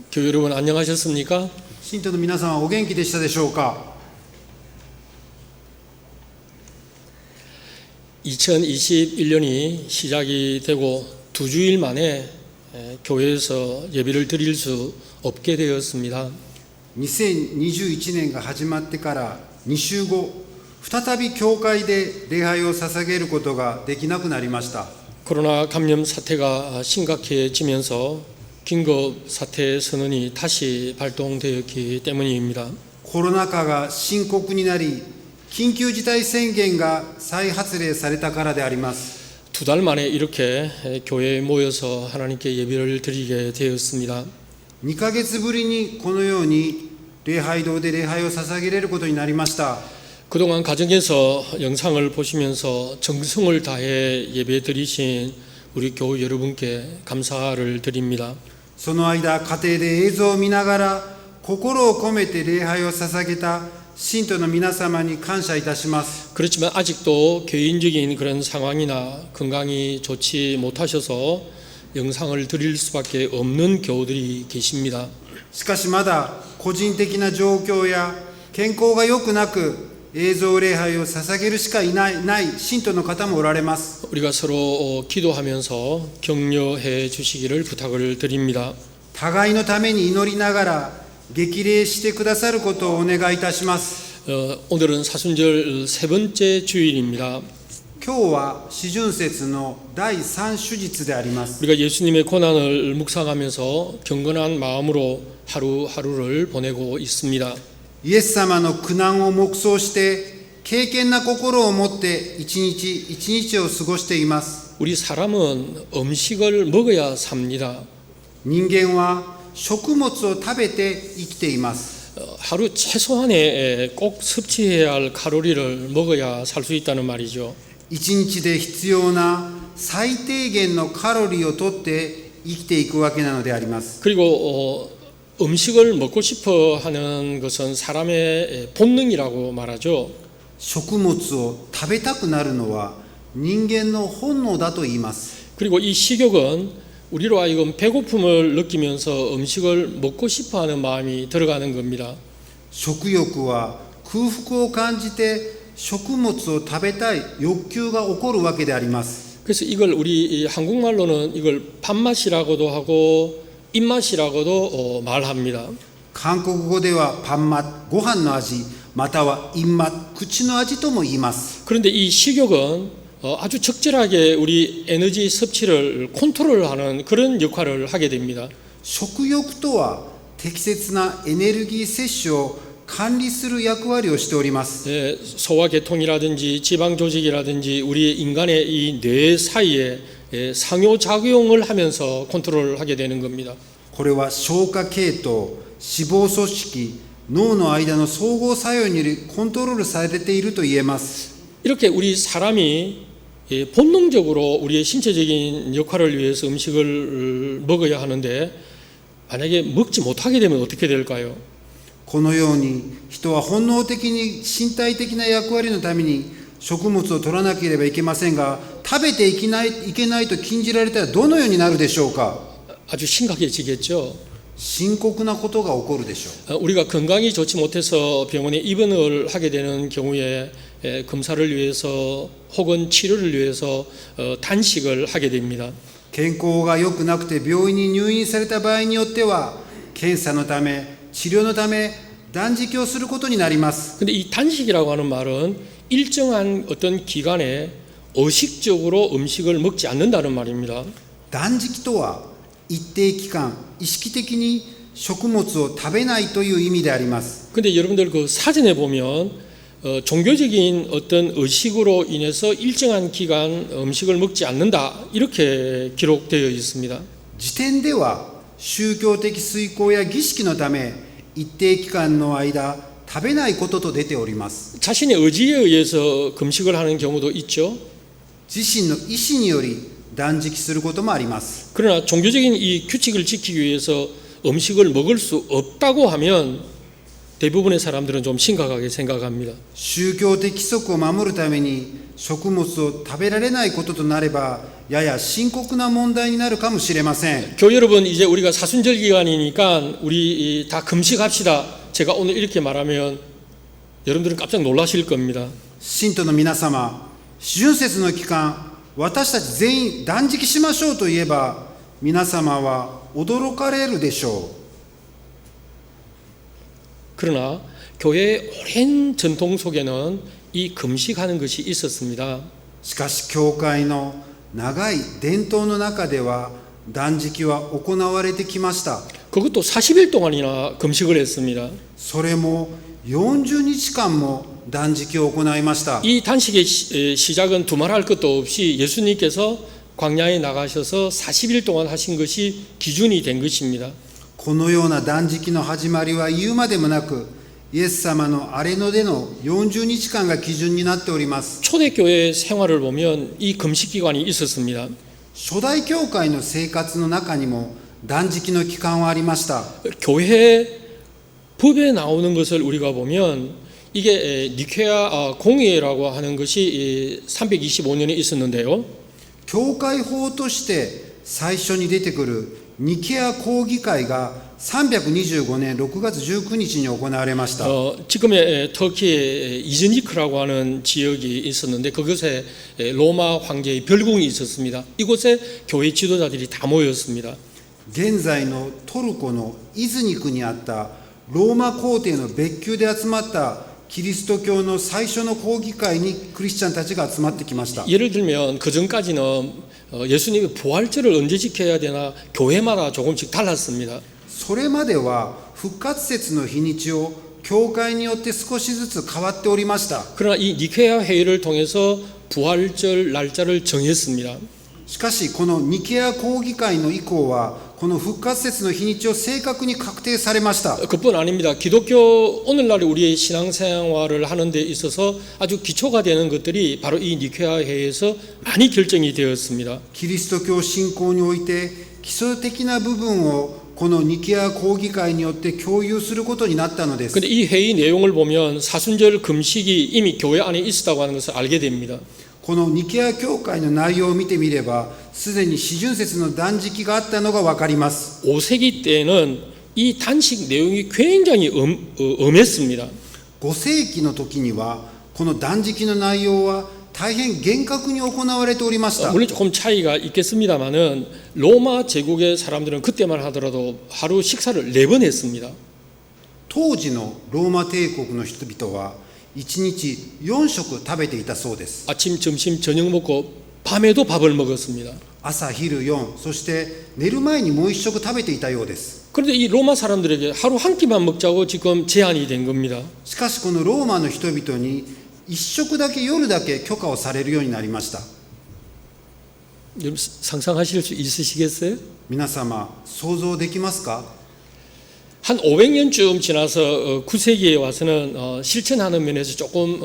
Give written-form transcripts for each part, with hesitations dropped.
교회 여러분 안녕하셨습니까? 信徒の皆さんはお元気でしたでしょうか。 2021년이 시작이 되고 2주일 만에 교회에서 예배를 드릴 수 없게 되었습니다. 2021年が始まってから2週後、再び教会で礼拝を捧げることができなくなりました。 코로나 감염 사태가 심각해지면서 긴급 사태 선언이 다시 발동되었기 때문입니다. コロナ禍が深刻になり、緊急事態宣言が再発令されたからであります。 2달 만에 이렇게 교회에 모여서 하나님께 예배를 드리게 되었습니다. 2ヶ月ぶりにこのように礼拝堂で礼拝を捧げれることになりました。 그동안 가정에서 영상을 보시면서 정성을 다해 예배 드리신 우리 교우 여러분께 감사를 드립니다. その間、家庭で映像を見ながら心を込めて礼拝を捧げた信徒の皆様に感謝いたします。 그렇지만 아직도 개인적인 그런 상황이나 건강이 좋지 못하셔서 영상을 드릴 수밖에 없는 교우들이 계십니다. しかしまだ個人的な状況や健康が良くなく映像礼拝を捧げるしかない信徒の方もおられます。 우리가 서로 기도하면서 격려해 주시기를 부탁을 드립니다. 互いのために祈りながら激励してくださることをお願いいたします。 오늘은 사순절 세 번째 주일입니다. 今日は四旬節の第3主日であります。 우리가 예수님의 고난을 묵상하면서 경건한 마음으로 하루하루를 보내고 있습니다. イエス様の苦難を黙想して敬虔な心を持って一日一日を過ごしています。 우리 사람은 음식을 먹어야 삽니다. 人間は食物を食べて生きています。 하루 최소한의 꼭 섭취해야 할 칼로리를 먹어야 살 수 있다는 말이죠. 一日で必要な最低限のカロリーをとって生きていくわけなのであります。 그리고 음식을 먹고 싶어 하는 것은 사람의 본능이라고 말하죠. 食物を食べたくなるのは人間の本能だと言います。 그리고 이 식욕은 우리로 하여금 배고픔을 느끼면서 음식을 먹고 싶어 하는 마음이 들어가는 겁니다. 食欲は空腹を感じて食物を食べたい欲求が起こるわけであります。 그래서 이걸 우리 한국말로는 이걸 밥맛이라고도 하고 입맛이라고도 말합니다. 韓国語ではパンマッ、ご飯の味、またはインマッ、口の味とも言います。 그런데 이 식욕은 아주 적절하게 우리 에너지 섭취를 컨트롤하는 그런 역할을 하게 됩니다. 食欲とは適切なエネルギー摂取を管理する役割をしております。 소화계통이라든지 지방조직이라든지 우리 인간의 이 뇌 사이에 상호작용을 하면서 컨트롤하게 되는 겁니다. これは消化系統、脂肪組織、脳の間の相互作用によりコントロールされていると言えます。 이렇게 우리 사람이 본능적으로 우리의 신체적인 역할을 위해서 음식을 먹어야 하는데 만약에 먹지 못하게 되면 어떻게 될까요? このように人は本能的に身体的な役割のために食物を取らなければいけませんが、食べていけないと禁じられたらどのようになるでしょうか。 아주 심각해지겠죠. 深刻なことが起こるでしょう。 우리가 건강이 좋지 못해서 병원에 입원을 하게 되는 경우에 검사를 위해서 혹은 치료를 위해서 단식을 하게 됩니다. 健康が良くなくて病院に入院された場合によっては検査のため治療のため断食をすることになります。 근데 이 단식이라고 하는 말은 일정한 어떤 기간에 의식적으로 음식을 먹지 않는다는 말입니다. 断食とは一定期間意識的に食物を食べないという意味であります。 근데 여러분들 그 사전에 보면 종교적인 어떤 의식으로 인해서 일정한 기간 음식을 먹지 않는다 이렇게 기록되어 있습니다. 辞典では宗教的遂行や儀式のため一定期間の間食べないことと出ております。 자신의 의지에 의해서 금식을 하는 경우도 있죠. 自身の意思により断食することもあります。 그러나 종교적인 이 규칙을 지키기 위해서 음식을 먹을 수 없다고 하면 대부분의 사람들은 좀 심각하게 생각합니다. 宗教的規則を守るために食物を食べられないこととなればやや深刻な問題になるかもしれません。 교회 여러분, 이제 우리가 사순절 기간이니까 우리 다 금식합시다. 제가 오늘 이렇게 말하면 여러분들은 깜짝 놀라실 겁니다. 信徒の皆様、四旬節の期間、私たち全員断食しましょうと言えば、皆様は驚かれるでしょう。 그러나 교회의 오랜 전통 속에는 이 금식하는 것이 있었습니다. しかし教会の長い伝統の中では断食は行われてきました。 그것도 40일 동안이나 금식을 했습니다. それも40日間も断食を行いました。 이 단식의 시작은 두말할 것도 없이 예수님께서 광야에 나가셔서 40일 동안 하신 것이 기준이 된 것입니다. このような断食の始まりは言うまでもなく、イエス様の荒れ野での40日間が基準になっております。 초대교회 생활을 보면 이 금식 기간이 있었습니다. 初代教会の生活の中にも断食の期間はありました。 교회 법에 나오는 것을 우리가 보면 이게 니케아 공의회라고 하는 것이 325년에 있었는데요. 教会法として最初に出てくるニケア公議会が325年6月19日に行われました。 지금의 터키의 이즈니크라고 하는 지역이 있었는데 그곳에 로마 황제의 별궁이 있었습니다. 이곳에 교회 지도자들이 다 모였습니다. 現在のトルコのイズニクにあったローマ皇帝の別宮で集まったキリスト教の最初の講義会にクリスチャンたちが集まってきました。 예를 들면 그 전까지는 예수님이 부활절을 언제 지켜야 되나 교회마다 조금씩 달랐습니다. それまでは復活節の日にちを教会によって少しずつ変わっておりました。 그러나 이 니케아 회의를 통해서 부활절 날짜를 정했습니다. しかしこのニケア講義会の以降はこの復活節の日にちを正確に確定されました。 그뿐 아닙니다. 기독교 오늘날 우리의 신앙생활을 하는 데 있어서 아주 기초가 되는 것들이 바로 이 니케아 회의에서 많이 결정이 되었습니다. キリスト教信仰において基礎的な部分をこのニケア講義会によって共有することになったのです。 근데 이 회의 내용을 보면 사순절 금식이 이미 교회 안에 있었다고 하는 것을 알게 됩니다. このニケア教会の内容を見てみれば、すでに四旬節の断食があったのが分かります。 5세기 때는 이 단식 내용이 굉장히 엄했습니다. 5世紀の時には、この断食の内容は大変厳格に行われておりました。 물론 조금 차이가 있겠습니다만은 로마 제국의 사람들은 그때만 하더라도 하루 식사를 4번 했습니다. 当時のローマ帝国の人々は、1日4食食べていたそうです。 아침, 점심, 저녁 먹고 밤에도 밥을 먹었습니다. 朝昼4、そして寝る前にもう1食食べていたようです。 그런데 이 로마 사람들에게 하루 한 끼만 먹자고 지금 제한이 된 겁니다. しかしこのローマの人々に1食だけ夜だけ許可をされるようになりました。 여러분 상상하실 수 있으시겠어요? 皆様想像できますか？ 한 500년쯤 지나서 9세기에 와서는 실천하는 면에서 조금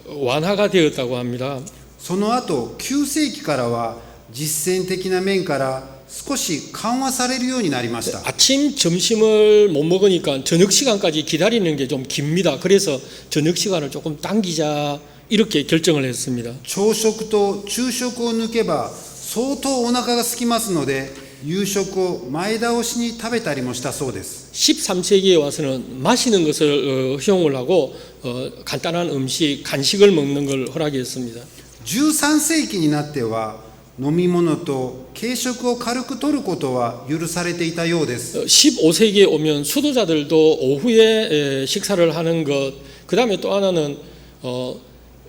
완화가 되었다고 합니다. その後9世紀からは実践的な面から少し緩和されるようになりました。 아침, 점심을 못 먹으니까 저녁 시간까지 기다리는 게 좀 깁니다. 그래서 저녁 시간을 조금 당기자 이렇게 결정을 했습니다. 朝食と昼食を抜けば相当お腹が空きますので夕食を前倒しに食べたりもしたそうです。 13세기에 와서는 마시는 것을 허용을 하고 간단한 음식, 간식을 먹는 걸 허락했습니다. 13世紀になっては飲み物と軽食を軽く摂ることは許されていたようです。 15세기에 오면 수도자들도 오후에 식사를 하는 것, 그 다음에 또 하나는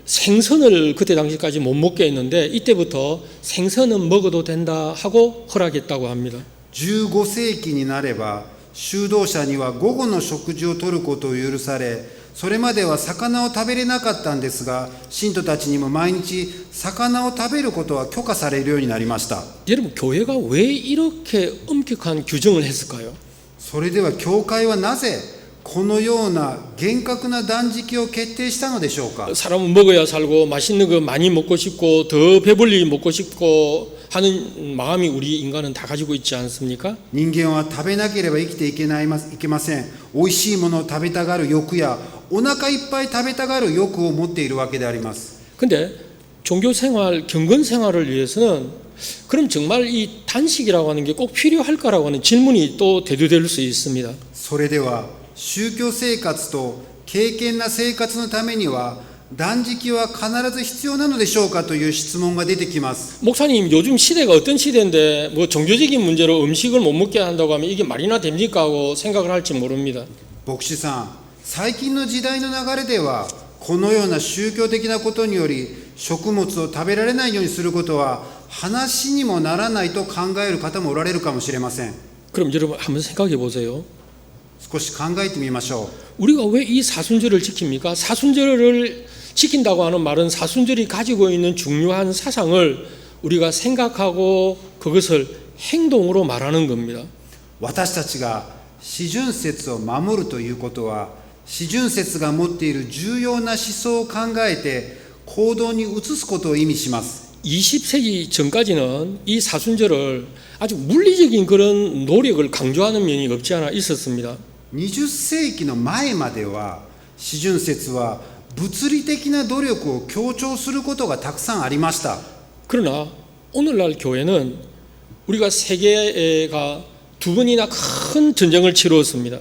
생선을 그때 당시까지 못 먹게 했는데 이때부터 생선은 먹어도 된다 하고 허락했다고 합니다. 15世紀になれば修道者には午後の食事をとることを許され、それまでは魚を食べれなかったんですが、信徒たちにも毎日魚を食べることは許可されるようになりました。 여러분 교회가 왜 이렇게 엄격한 규정을 했을까요? それでは教会はなぜこのような厳格な断食を決定したのでしょうか？ 사람은 먹어야 살고 맛있는 거 많이 먹고 싶고 더 배불리 먹고 싶고 하는 마음이 우리 인간은 다 가지고 있지 않습니까? 人間は食べなければ生きていけません。美味しいものを食べたがる欲やお腹いっぱい食べたがる欲を持っているわけであります。 근데 종교 생활, 경건 생활을 위해서는 그럼 정말 이 단식이라고 하는 게 꼭 필요할까라고 하는 질문이 또 대두될 수 있습니다. それでは宗教生活と敬虔な生活のためには断食は必ず必要なのでしょうかという質問が出てきます。 목사님, 요즘 시대가 어떤 시대인데 뭐 종교적인 문제로 음식을 못 먹게 한다고 하면 이게 말이나 됩니까 하고 생각을 할지 모릅니다. 牧師さん、最近の時代の流れではこのような宗教的なことにより食物を食べられないようにすることは話にもならないと考える方もおられるかもしれません。 그럼 여러분 한번 생각해 보세요. 少し考えてみましょう。 우리가 왜 이 사순절을 지킵니까? 사순절을 지킨다고 하는 말은 사순절이 가지고 있는 중요한 사상을 우리가 생각하고 그것을 행동으로 말하는 겁니다. 私たちが四旬節を守るということは四旬節が持っている重要な思想を考えて行動に移すことを意味します。 20세기 전까지는 이 사순절을 아주 물리적인 그런 노력을 강조하는 면이 없지 않아 있었습니다. 20世紀の前までは四旬節は物理的な努力を強調することがたくさんありました。 그러나 오늘날 교회는 우리가 세계가 두 번이나 큰 전쟁을 치루었습니다.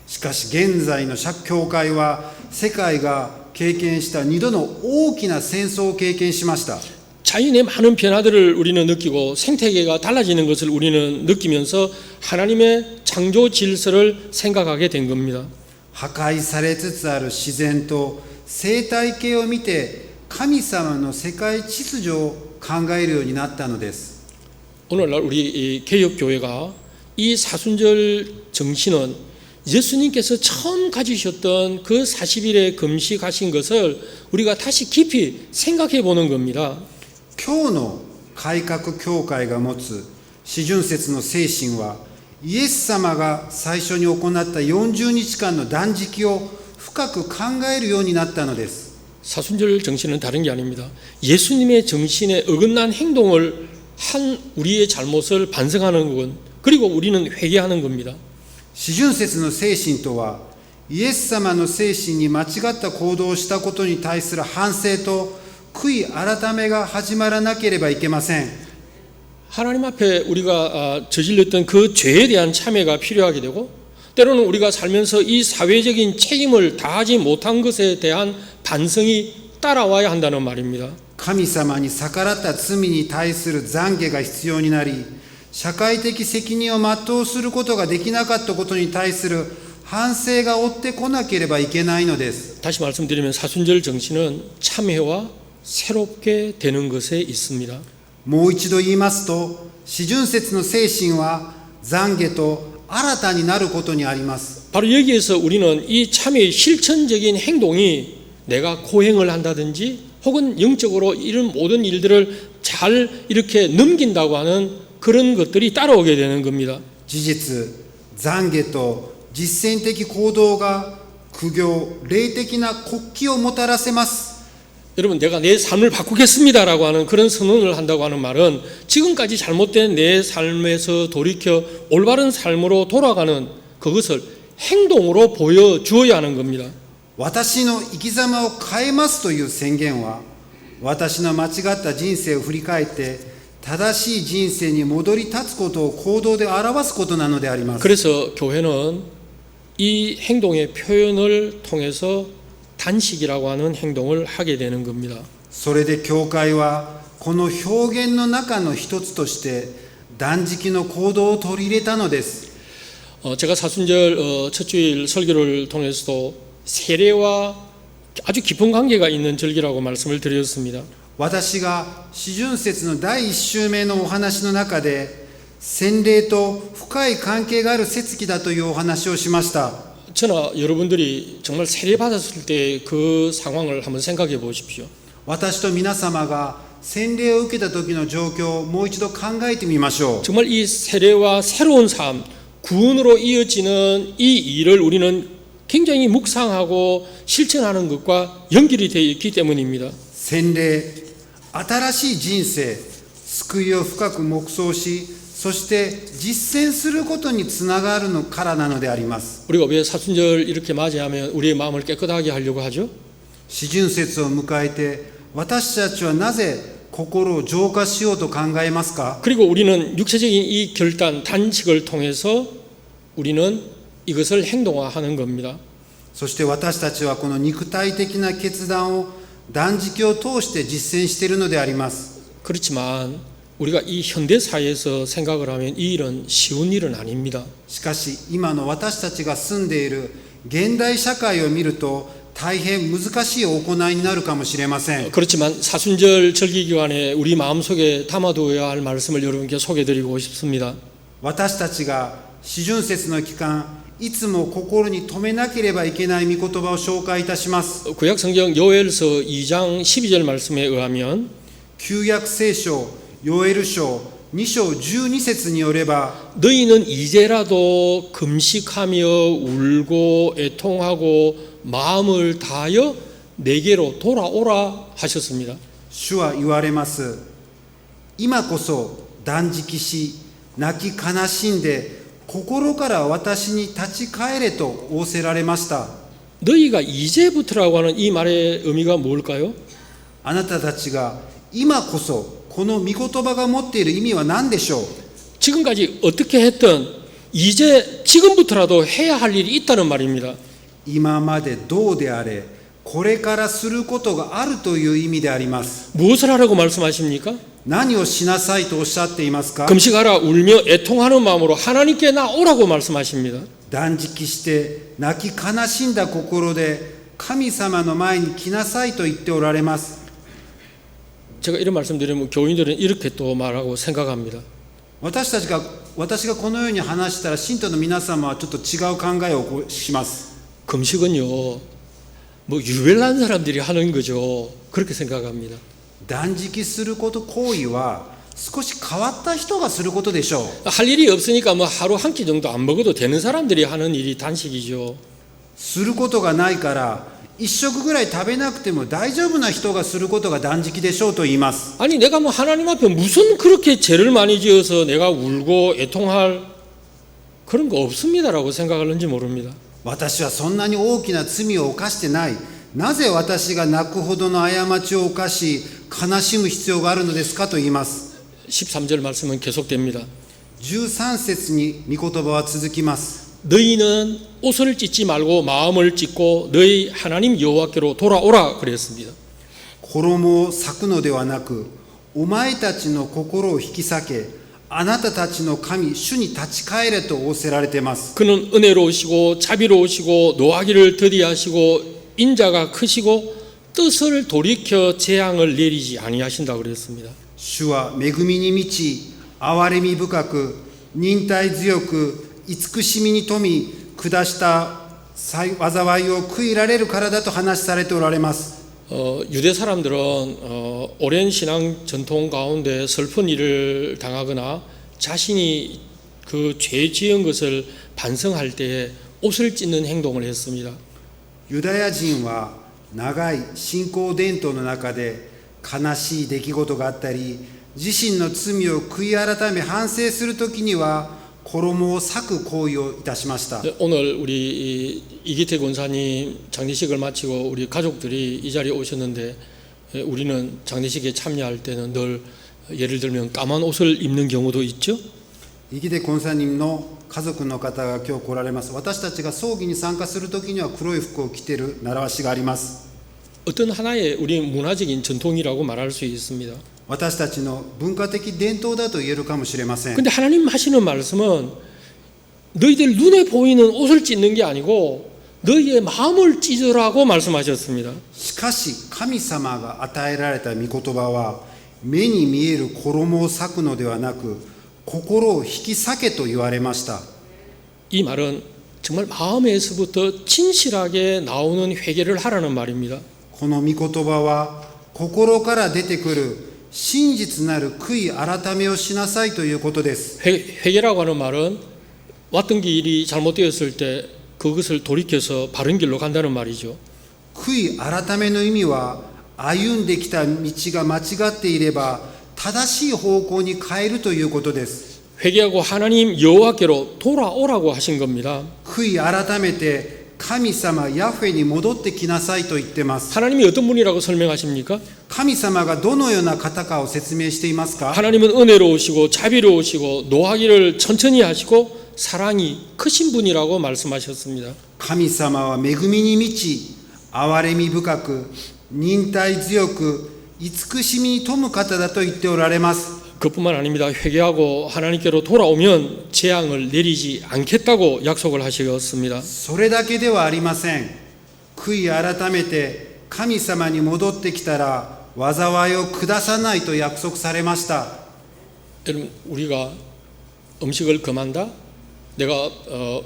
しかし現在の教会は世界が経験した2度の大きな戦争を経験しました。 자연의 많은 변화들을 우리는 느끼고 생태계가 달라지는 것을 우리는 느끼면서 하나님의 창조 질서를 생각하게 된 겁니다. 破壊されつつある自然と生態系を見て神様の世界秩序を考えるようになったのです。 오늘날 우리 이 개혁교회가 이 사순절 정신은 예수님께서 처음 가지셨던 그 40일의 금식하신 것을 우리가 다시 깊이 생각해 보는 겁니다. 今日の改革教会が持つ四旬節の精神はイエス様が最初に行った40日間の断食を深く考えるようになったのです。 사순절 정신은 다른 게 아닙니다. 예수님의 정신에 어긋난 행동을 한 우리의 잘못을 반성하는 것, 그리고 우리는 회개하는 겁니다. 四旬節の精神とはイエス様の精神に間違った行動をしたことに対する反省と悔い改めが始まらなければいけません。 하나님 앞에 우리가 저질렀던 그 죄에 대한 참회가 필요하게 되고 때로는 우리가 살면서 이 사회적인 책임을 다하지 못한 것에 대한 반성이 따라와야 한다는 말입니다. 神様に逆らった罪に対する懺悔が必要になり社会的責任を全うすることができなかったことに対する反省が追ってこなければいけないのです。 다시 말씀드리면 사순절 정신은 참회와 새롭게 되는 것에 있습니다. もう一度言いますと四旬節の精神は懺悔と新たになることにあります。 바로 여기에서 우리는 이 참회의 실천적인 행동이 내가 고행을 한다든지 혹은 영적으로 이런 모든 일들을 잘 이렇게 넘긴다고 하는 그런 것들이 따라오게 되는 겁니다. 事実、懺悔と実践的行動が苦行、霊的な国旗をもたらせます。 여러분, 내가 내 삶을 바꾸겠습니다라고 하는 그런 선언을 한다고 하는 말은 지금까지 잘못된 내 삶에서 돌이켜 올바른 삶으로 돌아가는 그것을 행동으로 보여주어야 하는 겁니다. 私の生き様を変えますという宣言は私の間違った人生を振り返って正しい人生に戻り立つことを行動で表すことなのであります。 그래서 교회는 이 행동의 표현을 통해서 단식이라고 하는 행동을 하게 되는 겁니다. それで教会はこの表現の中の一つとして断食の行動を取り入れたのです。 제가 사순절 첫 주일 설교를 통해서도 세례와 아주 깊은 관계가 있는 절기라고 말씀을 드렸습니다. 私が四旬節の第1週目のお話の中で洗礼と深い関係がある節期だというお話をしました。 저나 여러분들이 정말 세례받았을 때 그 상황을 한번 생각해 보십시오. 私と皆様が洗礼を受けた時の状況をもう一度考えてみましょう。 정말 이 세례와 새로운 삶, 구원으로 이어지는 이 일을 우리는 굉장히 묵상하고 실천하는 것과 연결이 되어 있기 때문입니다. 洗礼、新しい人生、救いを深く黙想し、そして実践することにつながるのからなのであります。 우리가 왜 사순절 이렇게 맞이하면 우리의 마음을 깨끗하게 하려고 하죠? 四旬節を迎えて、私たちはなぜ心を浄化しようと考えますか？ 그리고 우리는 육체적인 이 결단, 단식을 통해서 우리는 이것을 행동화하는 겁니다. そして私たちはこの肉体的な決断を断食を通して実践しているのであります。 그렇지만 우리가 이 현대 사회에서 생각을 하면 이 일은 쉬운 일은 아닙니다. しかし今の私たちが住んでいる現代社会を見ると大変難しい行いになるかもしれません。 그렇지만 사순절 절기 기간에 우리 마음속에 담아두어야 할 말씀을 여러분께 소개해드리고 싶습니다. 私たちが四旬節の期間、いつも心に留めなければいけない御言葉を紹介いたします。 구약 성경 요엘서 2장 12절 말씀에 의하면 旧約聖書ヨエル書2章12節によれば 너희는 이제라도 금식하며 울고 애통하고 마음을 다하여 내게로 돌아오라 하셨습니다. 主は言われます。今こそ断食し、泣き悲しんで、心から私に立ち返れと仰せられました。 너희가 이제부터라고 하는 이 말의 의미가 뭘까요? あなたたちが今こそ、この御言葉が持っている意味は何でしょう？ 지금까지 어떻게 했든 이제 지금부터라도 해야 할 일이 있다는 말입니다. 今までどうであれ、これからすることがあるという意味であります。 무엇을 하라고 말씀하십니까? 何をしなさいとおっしゃっていますか？ 금식하라 울며 애통하는 마음으로 하나님께 나오라고 말씀하십니다. 断食して泣き悲しんだ心で神様の前に来なさいと言っておられます。 제가 이런 말씀드리면 교인들은 이렇게 또 말하고 생각합니다. 私がこのように話したら信徒の皆様はちょっと違う考えをします。 금식은요, 뭐 유별난 사람들이 하는 거죠. 그렇게 생각합니다. 断食すること行為は少し変わった人がすることでしょう。 할 일이 없으니까 뭐 하루 한 끼 정도 안 먹어도 되는 사람들이 하는 일이 단식이죠. することがないから一食ぐらい食べなくても大丈夫な人がすることが断食でしょうと言います。 아니 내가 뭐 하나님 앞에 무슨 그렇게 죄를 많이 지어서 내가 울고 애통할 그런 거 없습니다라고 생각하는지 모릅니다. 私はそんなに大きな罪を犯してない。なぜ私が泣くほどの過ちを犯し悲しむ必要があるのですかと言います。 13절 말씀은 계속됩니다. 13節に御言葉は続きます。 너희는 옷을 찢지 말고 마음을 찢고 너희 하나님 여호와께로 돌아오라 그랬습니다. 衣を裂くのではなく、お前たちの心を引き裂け、あなたたちの神主に立ち返れと仰せられています。 그는 은혜로우시고 자비로우시고 노하기를 더디하시고 인자가 크시고 뜻을 돌이켜 재앙을 내리지 아니하신다 그랬습니다. 主は恵みに満ち、憐れみ深く、忍耐強く、慈しみに富み、下した災いを悔いられるからだと話されておられます。 유대 사람들은 오랜 신앙 전통 가운데 슬픈 일을 당하거나 자신이 그 죄 지은 것을 반성할 때에 옷을 찢는 행동을 했습니다. ユダヤ人は長い信仰伝統の中で悲しい出来事があったり、自身の罪を悔い改め反省するときには衣を裂く行為をいたしました。 오늘 우리 이기태 권사님 장례식을 마치고 우리 가족들이 이 자리에 오셨는데 우리는 장례식에 참여할 때는 늘 예를 들면 까만 옷을 입는 경우도 있죠. 生きてコンサニムの家族の方が今日来られます。私たちが葬儀に参加するときには黒い服を着ている習わしがあります。 어떤 하나의 우리 문화적인 전통이라고 말할 수 있습니다. 私たちの文化的伝統だと言えるかもしれません。 근데 하나님 하시는 말씀은 너희들 눈에 보이는 옷을 찢는 게 아니고 너희의 마음을 찢으라고 말씀하셨습니다. しかし神様が与えられた御言葉は目に見える衣を裂くのではなく心を引き裂けと言われました。 이 말은 정말 마음에서부터 진실하게 나오는 회개를 하라는 말입니다. この御言葉は心から出てくる真実なる悔い改めをしなさいということです。 회개라고 하는 말은 왔던 길이 잘못되었을 때 그것을 돌이켜서 바른 길로 간다는 말이죠. 悔い改めの意味は歩んできた道が間違っていれば正しい方向に変えるということです。 회개하고 하나님 여호와께로 돌아오라고 하신 겁니다. 悔い改めて神様ヤフェに戻ってきなさいと言ってます。 하나님이 어떤 분이라고 설명하십니까? 神様がどのような方かを説明していますか？ 하나님은 은혜로우시고 자비로우시고 노하기를 천천히 하시고 사랑이 크신 분이라고 말씀하셨습니다. 神様は恵みに満ち、憐れみ深く、忍耐強く、慈しみに富む方だと言っておられます。 그뿐만 아닙니다. 회개하고 하나님께로 돌아오면 재앙을 내리지 않겠다고 약속을 하셨습니다. それだけではありません。悔い改めて神様に戻ってきたら災いを下さないと約束されました。 여러분, 우리가 음식을 금한다, 내가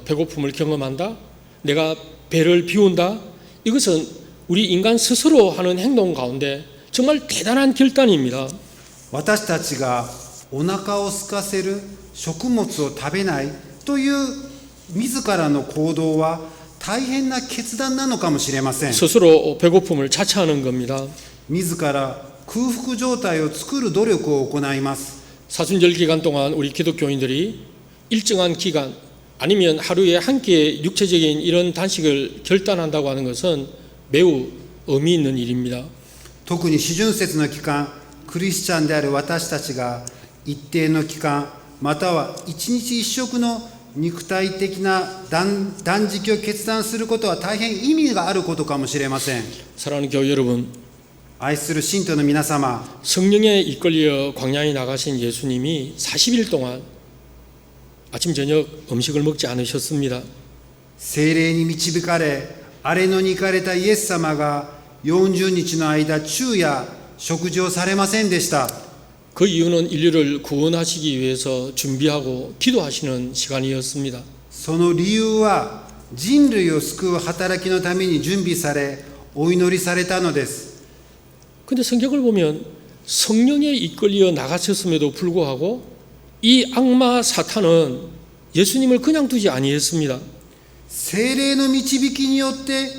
배고픔을 경험한다, 내가 배를 비운다, 이것은 우리 인간 스스로 하는 행동 가운데 정말 대단한 결단입니다. 私たちがお腹を空かせる、食物を食べないという自らの行動は大変な決断なのかもしれません。 스스로 배고픔을 자처하는 겁니다. 自ら空腹状態を作る努力を行います。 사순절 기간 동안 우리 기독교인들이 일정한 기간 아니면 하루에 한 끼의 육체적인 이런 단식을 결단한다고 하는 것은 매우 의미 있는 일입니다. 特に四旬節の期間、クリスチャンである私たちが一定の期間、または一日一食の肉体的な断食を決断することは大変意味があることかもしれません。 사랑하는 교회 여러분, 愛する信徒の皆様、 성령에 이끌려 광야에 나가신 예수님이 40일 동안 아침 저녁 음식을 먹지 않으셨습니다. 聖霊に導かれ、荒れ野に行かれたイエス様が40日の間、昼夜食事をされませんでした。 그 이유는 인류를 구원하시기 위해서 준비하고 기도하시는 시간이었습니다. その理由は人類を救う働きのために準備され、お祈りされたのです。 근데 성경을 보면 성령에 이끌려 나가셨음에도 불구하고 이 악마 사탄은 예수님을 그냥 두지 아니했습니다. 聖霊の導きによって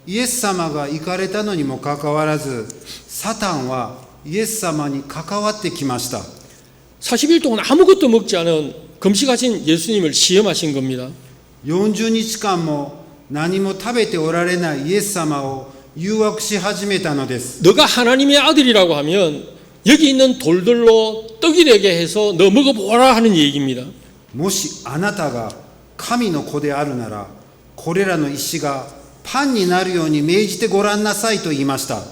イエス様が行かれたのにもかかわらず、サタンはイエス様に関わってきました。 40일 동안 아무것도 먹지 않은 금식하신 예수님을 시험하신 겁니다. 40日間も何も食べておられないイエス様を誘惑し始めたのです。 너가 하나님의 아들이라고 하면 여기 있는 돌들로 떡이 되게 해서 너 먹어보라 하는 얘기입니다. もしあなたが神の子であるなら、これらの石がパンになるように命じてごらんなさいと言いました。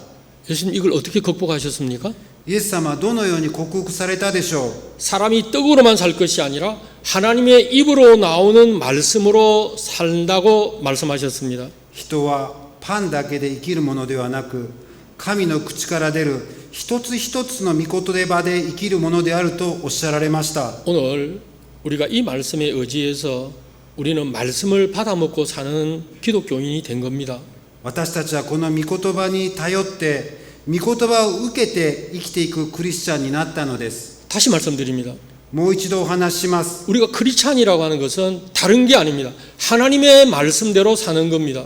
예수님 이걸 어떻게 극복하셨습니까? イエス様はどのように克服されたでしょう。 사람이 떡으로만 살 것이 아니라 하나님의 입으로 나오는 말씀으로 산다고 말씀하셨습니다. 人はパンだけで生きるものではなく、神の口から出る一つ一つの御言葉で生きるものであるとおっしゃられました。 오늘 우리가 이 말씀에 의지해서 우리는 말씀을 받아먹고 사는 기독교인이 된 겁니다. 私たちはこの御言葉に頼って御言葉を受けて生きていくクリスチャンになったのです。 다시 말씀드립니다. もう一度お話しします。 우리가 크리스찬이라고 하는 것은 다른 게 아닙니다. 하나님의 말씀대로 사는 겁니다.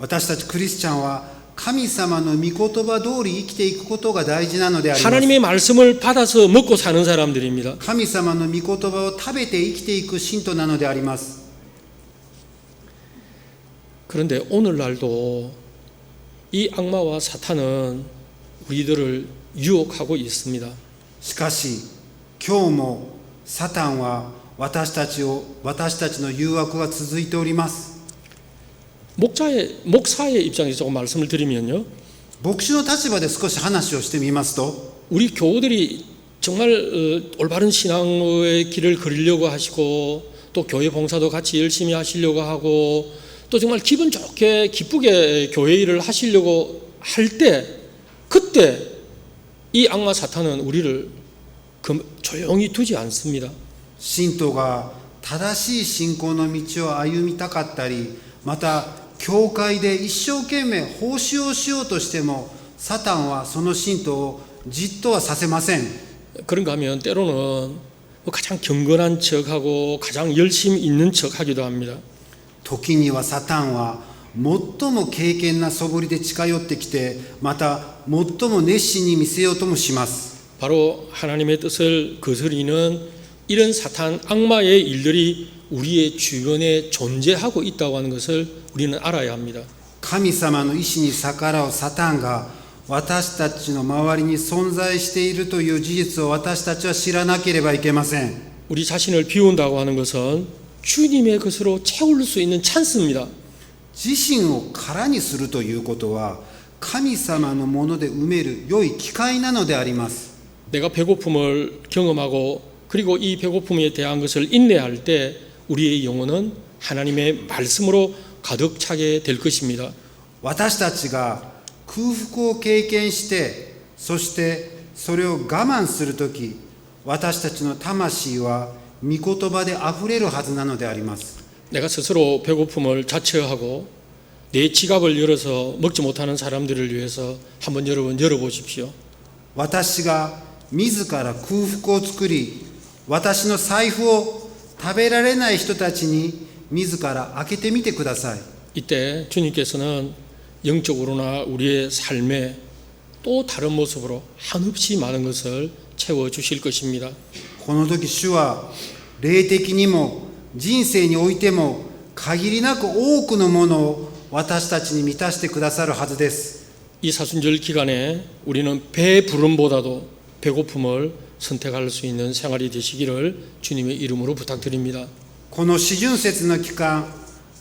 私たちクリスチャンは神様の御言葉通り生きていくことが大事なのであります。 하나님의 말씀을 받아서 먹고 사는 사람들입니다. 神様の御言葉を食べて生きていく信徒なのであります。 그런데 오늘날도 이 악마와 사탄은 우리들을 유혹하고 있습니다. しかし今日もサタンは私たちの誘惑が続いております。 목사의 입장에서 조금 말씀을 드리면요. 牧師の立場で少し話をしてみますと、 우리 교우들이 정말 올바른 신앙의 길을 그리려고 하시고 또 교회 봉사도 같이 열심히 하시려고 하고 또 정말 기분 좋게 기쁘게 교회 일을 하시려고 할 때 그때 이 악마 사탄은 우리를 조용히 두지 않습니다. 信徒が正しい信仰の道を歩みたかったり、また教会で一生懸命奉仕をしようとしても、サタンはその信徒をじっとはさせません。 그런가 하면 때로는 가장 경건한 척하고 가장 열심히 있는 척하기도 합니다. 時にはサタンは最も敬虔な素振りで近寄ってきて、また最も熱心に見せようともします。 바로 하나님의 뜻을 거스리는 이런 사탄 악마의 일들이 우리의 주변에 존재하고 있다고 하는 것을 우리는 알아야 합니다. 神様の意志に逆らうサタンが私たちの周りに存在しているという事実を私たちは知らなければいけません。 우리 자신을 비운다고 하는 것은 주님의 것으로 채울 수 있는 찬스입니다. 自身を空にするということは神様のもので埋める良い機会なのであります。 내가 배고픔을 경험하고 그리고 이 배고픔에 대한 것을 인내할 때 우리의 영혼은 하나님의 말씀으로 가득 차게 될 것입니다. 私たちが空腹を経験してそしてそれを我慢するとき私たちの魂は御言葉であふれるはずなのであります。 내가 스스로 배고픔을 자처하고 내 지갑을 열어서 먹지 못하는 사람들을 위해서 한번 여러분 열어보십시오. 私が自ら空腹を作り私の財布を食べられない人たちに自ら開けてみてください。 이때 주님께서는 영적으로나 우리의 삶에 또 다른 모습으로 한없이 많은 것을 채워주실 것입니다. この時主は霊的にも人生においても限りなく多くのものを私たちに満たしてくださるはずです。 이 사순절 기간에 우리는 배부름보다도 배고픔을 선택할 수 있는 생활이 되시기를 주님의 이름으로 부탁드립니다. この四旬節の期間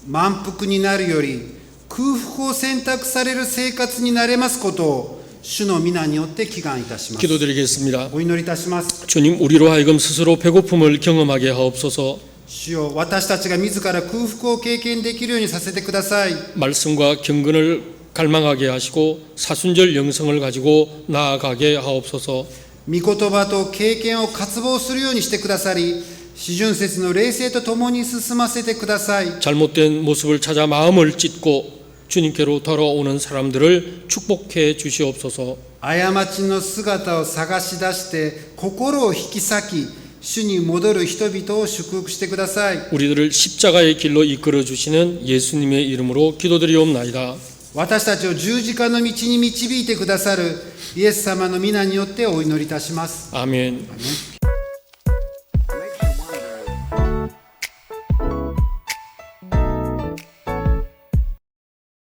満腹になるより空腹を選択される生活になれますことを主の皆によって祈願いたします。 기도드리겠습니다. お祈りいたします。 주님, 우리로 하여금 스스로 배고픔을 경험하게 하옵소서. 主よ、私たちが自ら空腹を経験できるようにさせてください。 말씀과 경건을 갈망하게 하시고 사순절 영성을 가지고 나아가게 하옵소서. 御言葉と経験を渇望するようにしてくださり、四旬節の霊性とともに進ませてください。 잘못된 모습을 찾아 마음을 찢고 주님께로 돌아오는 사람들을 축복해 주시옵소서. 過ちの姿を探し出して心を引き裂き、主に戻る人々を祝福してください。 우리들을 십자가의 길로 이끌어 주시는 예수님의 이름으로 기도드리옵나이다. 私たちを十字架の道に導いてくださるイエス様の皆によってお祈りいたします。 아멘. 아멘.